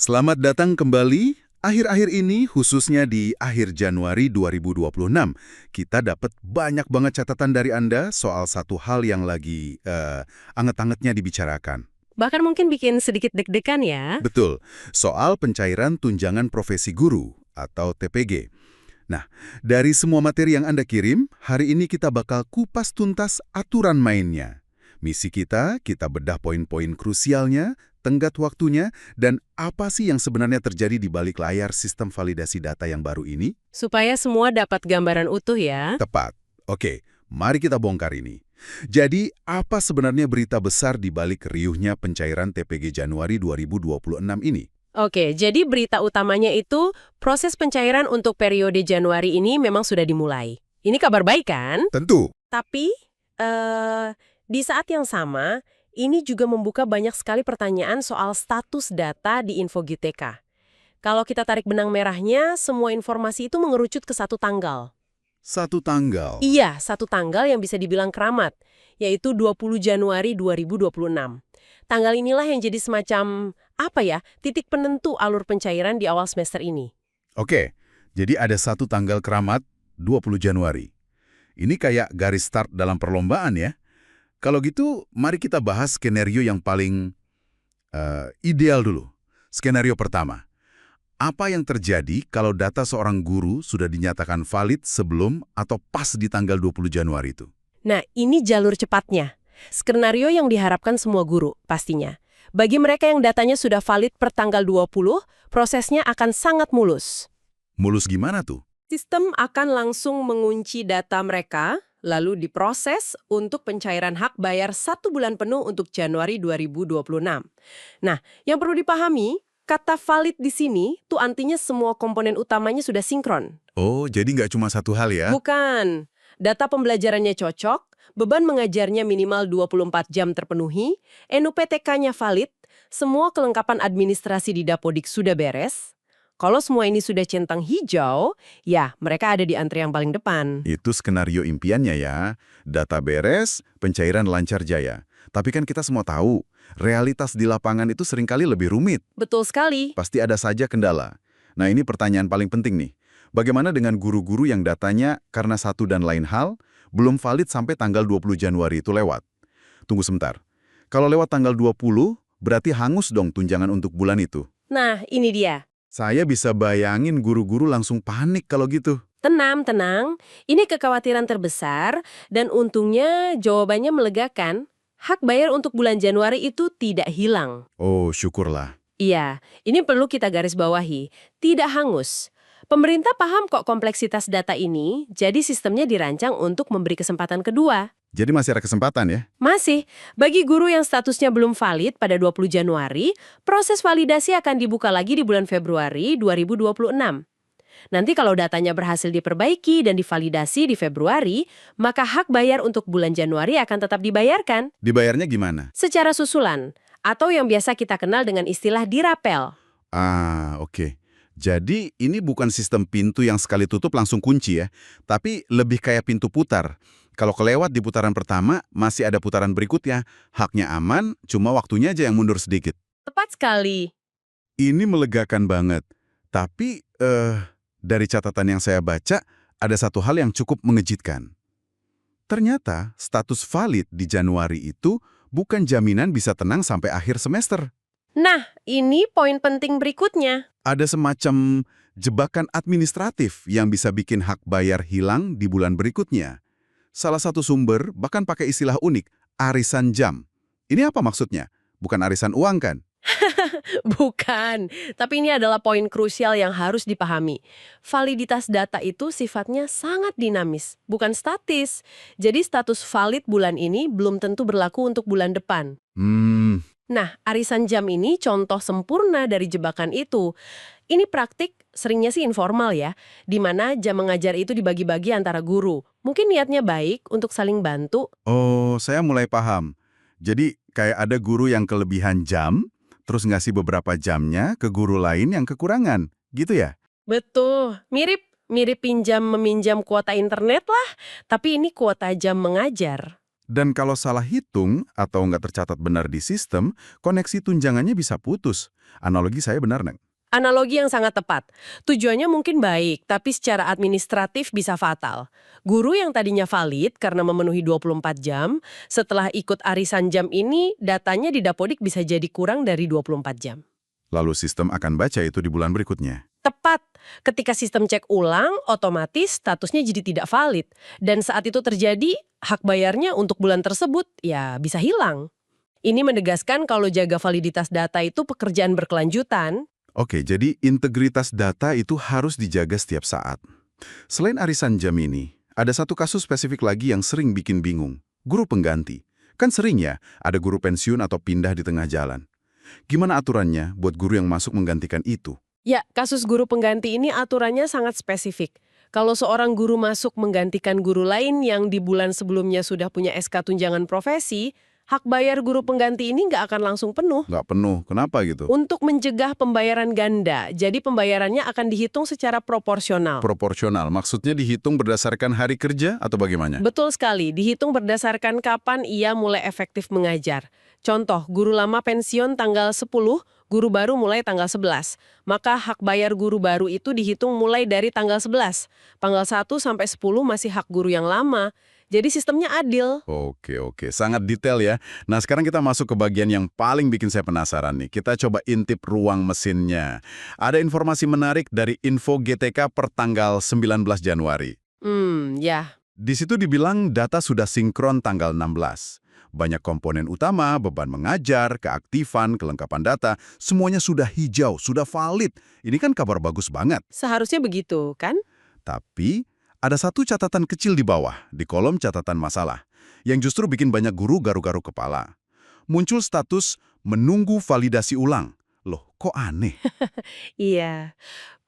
Selamat datang kembali. Akhir-akhir ini, khususnya di akhir Januari 2026, kita dapat banyak banget catatan dari Anda soal satu hal yang lagi anget-angetnya dibicarakan. Bahkan mungkin bikin sedikit deg-degan ya. Betul, soal pencairan tunjangan profesi guru atau TPG. Nah, dari semua materi yang Anda kirim, hari ini kita bakal kupas tuntas aturan mainnya. Misi kita bedah poin-poin krusialnya, tenggat waktunya, dan apa sih yang sebenarnya terjadi di balik layar sistem validasi data yang baru ini? Supaya semua dapat gambaran utuh ya. Tepat. Oke, mari kita bongkar ini. Jadi, apa sebenarnya berita besar di balik riuhnya pencairan TPG Januari 2026 ini? Oke, jadi berita utamanya itu proses pencairan untuk periode Januari ini memang sudah dimulai. Ini kabar baik kan? Tentu. Tapi, di saat yang sama, ini juga membuka banyak sekali pertanyaan soal status data di InfoGTK. Kalau kita tarik benang merahnya, semua informasi itu mengerucut ke satu tanggal. Satu tanggal. Iya, satu tanggal yang bisa dibilang keramat, yaitu 20 Januari 2026. Tanggal inilah yang jadi semacam, titik penentu alur pencairan di awal semester ini. Oke, jadi ada satu tanggal keramat, 20 Januari. Ini kayak garis start dalam perlombaan ya. Kalau gitu, mari kita bahas skenario yang paling ideal dulu. Skenario pertama. Apa yang terjadi kalau data seorang guru sudah dinyatakan valid sebelum atau pas di tanggal 20 Januari itu? Nah, ini jalur cepatnya. Skenario yang diharapkan semua guru, pastinya. Bagi mereka yang datanya sudah valid per tanggal 20, prosesnya akan sangat mulus. Mulus gimana tuh? Sistem akan langsung mengunci data mereka, lalu diproses untuk pencairan hak bayar 1 bulan penuh untuk Januari 2026. Nah, yang perlu dipahami, kata valid di sini tuh artinya semua komponen utamanya sudah sinkron. Oh, jadi nggak cuma satu hal ya? Bukan. Data pembelajarannya cocok, beban mengajarnya minimal 24 jam terpenuhi, NUPTK-nya valid, semua kelengkapan administrasi di Dapodik sudah beres. Kalau semua ini sudah centang hijau, ya mereka ada di antri yang paling depan. Itu skenario impiannya ya. Data beres, pencairan lancar jaya. Tapi kan kita semua tahu, realitas di lapangan itu seringkali lebih rumit. Betul sekali. Pasti ada saja kendala. Nah, ini pertanyaan paling penting nih. Bagaimana dengan guru-guru yang datanya karena satu dan lain hal, belum valid sampai tanggal 20 Januari itu lewat? Tunggu sebentar. Kalau lewat tanggal 20, berarti hangus dong tunjangan untuk bulan itu. Nah, ini dia. Saya bisa bayangin guru-guru langsung panik kalau gitu. Tenang. Ini kekhawatiran terbesar, dan untungnya jawabannya melegakan. Hak bayar untuk bulan Januari itu tidak hilang. Oh, syukurlah. Iya, ini perlu kita garis bawahi. Tidak hangus. Pemerintah paham kok kompleksitas data ini, jadi sistemnya dirancang untuk memberi kesempatan kedua. Jadi masih ada kesempatan ya? Masih, bagi guru yang statusnya belum valid pada 20 Januari, proses validasi akan dibuka lagi di bulan Februari 2026. Nanti kalau datanya berhasil diperbaiki dan divalidasi di Februari, maka hak bayar untuk bulan Januari akan tetap dibayarkan. Dibayarnya gimana? Secara susulan, atau yang biasa kita kenal dengan istilah dirapel. Ah, oke. Jadi ini bukan sistem pintu yang sekali tutup langsung kunci ya, tapi lebih kayak pintu putar. Kalau kelewat di putaran pertama, masih ada putaran berikutnya. Haknya aman, cuma waktunya aja yang mundur sedikit. Tepat sekali. Ini melegakan banget. Tapi, dari catatan yang saya baca, ada satu hal yang cukup mengejutkan. Ternyata, status valid di Januari itu bukan jaminan bisa tenang sampai akhir semester. Nah, ini poin penting berikutnya. Ada semacam jebakan administratif yang bisa bikin hak bayar hilang di bulan berikutnya. Salah satu sumber bahkan pakai istilah unik, arisan jam. Ini apa maksudnya? Bukan arisan uang kan? Bukan, tapi ini adalah poin krusial yang harus dipahami. Validitas data itu sifatnya sangat dinamis, bukan statis. Jadi status valid bulan ini belum tentu berlaku untuk bulan depan. Nah, arisan jam ini contoh sempurna dari jebakan itu. Ini praktik, seringnya sih informal ya, di mana jam mengajar itu dibagi-bagi antara guru. Mungkin niatnya baik untuk saling bantu. Oh, saya mulai paham. Jadi kayak ada guru yang kelebihan jam, terus ngasih beberapa jamnya ke guru lain yang kekurangan, gitu ya? Betul, mirip pinjam-meminjam kuota internet lah, tapi ini kuota jam mengajar. Dan kalau salah hitung atau nggak tercatat benar di sistem, koneksi tunjangannya bisa putus. Analogi saya benar, Neng? Analogi yang sangat tepat. Tujuannya mungkin baik, tapi secara administratif bisa fatal. Guru yang tadinya valid karena memenuhi 24 jam, setelah ikut arisan jam ini, datanya di Dapodik bisa jadi kurang dari 24 jam. Lalu sistem akan baca itu di bulan berikutnya. Tepat. Ketika sistem cek ulang, otomatis statusnya jadi tidak valid. Dan saat itu terjadi, hak bayarnya untuk bulan tersebut ya bisa hilang. Ini menegaskan kalau jaga validitas data itu pekerjaan berkelanjutan. Oke, jadi integritas data itu harus dijaga setiap saat. Selain arisan jam ini, ada satu kasus spesifik lagi yang sering bikin bingung. Guru pengganti. Kan sering ya, ada guru pensiun atau pindah di tengah jalan. Gimana aturannya buat guru yang masuk menggantikan itu? Ya, kasus guru pengganti ini aturannya sangat spesifik. Kalau seorang guru masuk menggantikan guru lain yang di bulan sebelumnya sudah punya SK tunjangan profesi, hak bayar guru pengganti ini nggak akan langsung penuh. Nggak penuh, kenapa gitu? Untuk mencegah pembayaran ganda, jadi pembayarannya akan dihitung secara proporsional. Proporsional, maksudnya dihitung berdasarkan hari kerja atau bagaimana? Betul sekali, dihitung berdasarkan kapan ia mulai efektif mengajar. Contoh, guru lama pensiun tanggal 10, guru baru mulai tanggal 11. Maka hak bayar guru baru itu dihitung mulai dari tanggal 11. Tanggal 1 sampai 10 masih hak guru yang lama. Jadi sistemnya adil. Oke, sangat detail ya. Nah, sekarang kita masuk ke bagian yang paling bikin saya penasaran nih. Kita coba intip ruang mesinnya. Ada informasi menarik dari info GTK per tanggal 19 Januari. Ya. Di situ dibilang data sudah sinkron tanggal 16. Banyak komponen utama, beban mengajar, keaktifan, kelengkapan data, semuanya sudah hijau, sudah valid. Ini kan kabar bagus banget. Seharusnya begitu, kan? Tapi ada satu catatan kecil di bawah, di kolom catatan masalah, yang justru bikin banyak guru garu-garu kepala. Muncul status menunggu validasi ulang. Loh, kok aneh? Iya.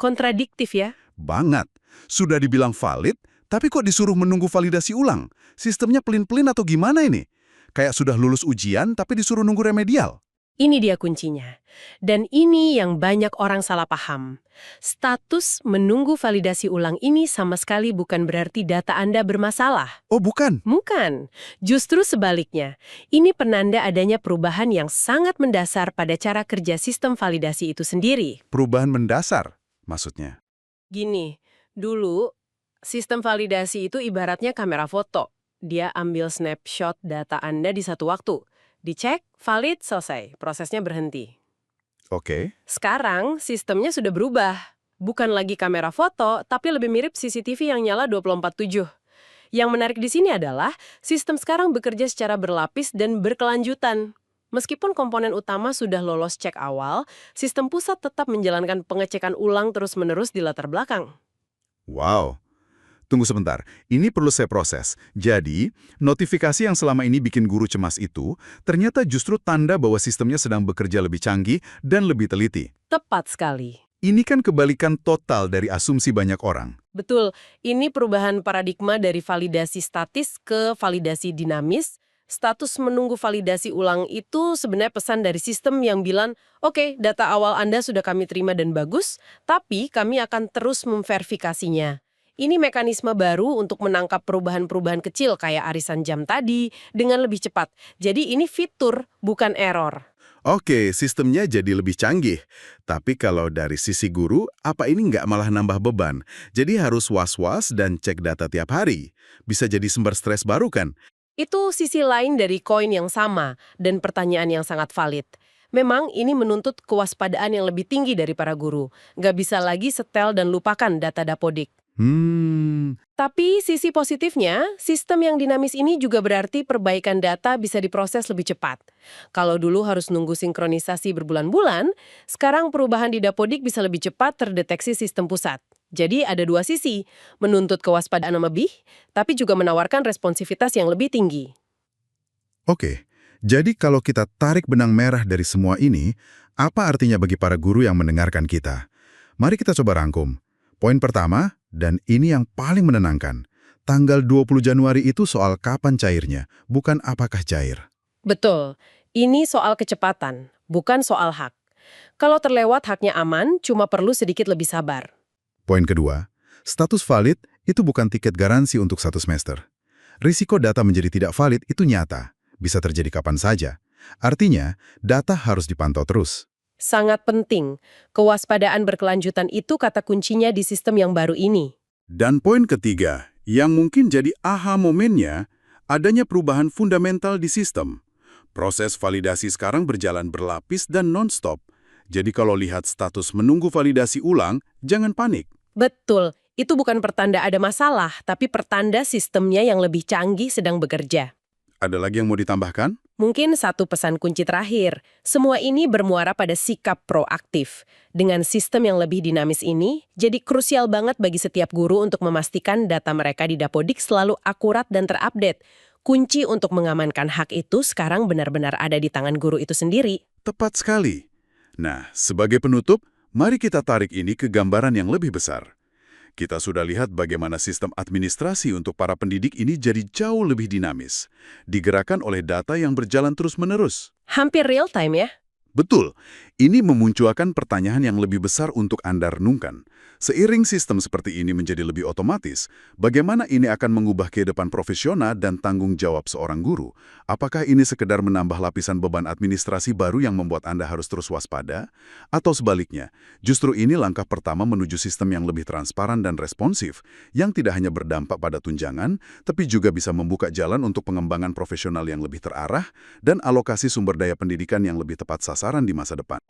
Kontradiktif ya. Banget. Sudah dibilang valid, tapi kok disuruh menunggu validasi ulang? Sistemnya pelin-pelin atau gimana ini? Kayak sudah lulus ujian, tapi disuruh nunggu remedial. Ini dia kuncinya. Dan ini yang banyak orang salah paham. Status menunggu validasi ulang ini sama sekali bukan berarti data Anda bermasalah. Oh, bukan? Bukan. Justru sebaliknya. Ini penanda adanya perubahan yang sangat mendasar pada cara kerja sistem validasi itu sendiri. Perubahan mendasar, maksudnya. Gini, dulu sistem validasi itu ibaratnya kamera foto. Dia ambil snapshot data Anda di satu waktu. Dicek, valid, selesai. Prosesnya berhenti. Oke. Sekarang, sistemnya sudah berubah. Bukan lagi kamera foto, tapi lebih mirip CCTV yang nyala 24/7. Yang menarik di sini adalah, sistem sekarang bekerja secara berlapis dan berkelanjutan. Meskipun komponen utama sudah lolos cek awal, sistem pusat tetap menjalankan pengecekan ulang terus-menerus di latar belakang. Wow. Tunggu sebentar, ini perlu saya proses. Jadi, notifikasi yang selama ini bikin guru cemas itu, ternyata justru tanda bahwa sistemnya sedang bekerja lebih canggih dan lebih teliti. Tepat sekali. Ini kan kebalikan total dari asumsi banyak orang. Betul, ini perubahan paradigma dari validasi statis ke validasi dinamis. Status menunggu validasi ulang itu sebenarnya pesan dari sistem yang bilang, oke, data awal Anda sudah kami terima dan bagus, tapi kami akan terus memverifikasinya. Ini mekanisme baru untuk menangkap perubahan-perubahan kecil kayak arisan jam tadi dengan lebih cepat. Jadi ini fitur, bukan error. Oke, sistemnya jadi lebih canggih. Tapi kalau dari sisi guru, apa ini nggak malah nambah beban? Jadi harus was-was dan cek data tiap hari. Bisa jadi sumber stres baru kan? Itu sisi lain dari koin yang sama dan pertanyaan yang sangat valid. Memang ini menuntut kewaspadaan yang lebih tinggi dari para guru. Nggak bisa lagi setel dan lupakan data Dapodik. Tapi sisi positifnya, sistem yang dinamis ini juga berarti perbaikan data bisa diproses lebih cepat. Kalau dulu harus nunggu sinkronisasi berbulan-bulan, sekarang perubahan di Dapodik bisa lebih cepat terdeteksi sistem pusat. Jadi ada dua sisi, menuntut kewaspadaan lebih, tapi juga menawarkan responsivitas yang lebih tinggi. Oke, jadi kalau kita tarik benang merah dari semua ini, apa artinya bagi para guru yang mendengarkan kita? Mari kita coba rangkum. Poin pertama, dan ini yang paling menenangkan, tanggal 20 Januari itu soal kapan cairnya, bukan apakah cair. Betul, ini soal kecepatan, bukan soal hak. Kalau terlewat haknya aman, cuma perlu sedikit lebih sabar. Poin kedua, status valid itu bukan tiket garansi untuk satu semester. Risiko data menjadi tidak valid itu nyata, bisa terjadi kapan saja. Artinya, data harus dipantau terus. Sangat penting. Kewaspadaan berkelanjutan itu kata kuncinya di sistem yang baru ini. Dan poin ketiga, yang mungkin jadi aha momennya, adanya perubahan fundamental di sistem. Proses validasi sekarang berjalan berlapis dan non-stop. Jadi kalau lihat status menunggu validasi ulang, jangan panik. Betul, itu bukan pertanda ada masalah, tapi pertanda sistemnya yang lebih canggih sedang bekerja. Ada lagi yang mau ditambahkan? Mungkin satu pesan kunci terakhir, semua ini bermuara pada sikap proaktif. Dengan sistem yang lebih dinamis ini, jadi krusial banget bagi setiap guru untuk memastikan data mereka di Dapodik selalu akurat dan terupdate. Kunci untuk mengamankan hak itu sekarang benar-benar ada di tangan guru itu sendiri. Tepat sekali. Nah, sebagai penutup, mari kita tarik ini ke gambaran yang lebih besar. Kita sudah lihat bagaimana sistem administrasi untuk para pendidik ini jadi jauh lebih dinamis, digerakkan oleh data yang berjalan terus-menerus. Hampir real time ya. Betul, ini memunculkan pertanyaan yang lebih besar untuk Anda renungkan. Seiring sistem seperti ini menjadi lebih otomatis, bagaimana ini akan mengubah kehidupan profesional dan tanggung jawab seorang guru? Apakah ini sekedar menambah lapisan beban administrasi baru yang membuat Anda harus terus waspada? Atau sebaliknya, justru ini langkah pertama menuju sistem yang lebih transparan dan responsif, yang tidak hanya berdampak pada tunjangan, tapi juga bisa membuka jalan untuk pengembangan profesional yang lebih terarah dan alokasi sumber daya pendidikan yang lebih tepat sasaran di masa depan.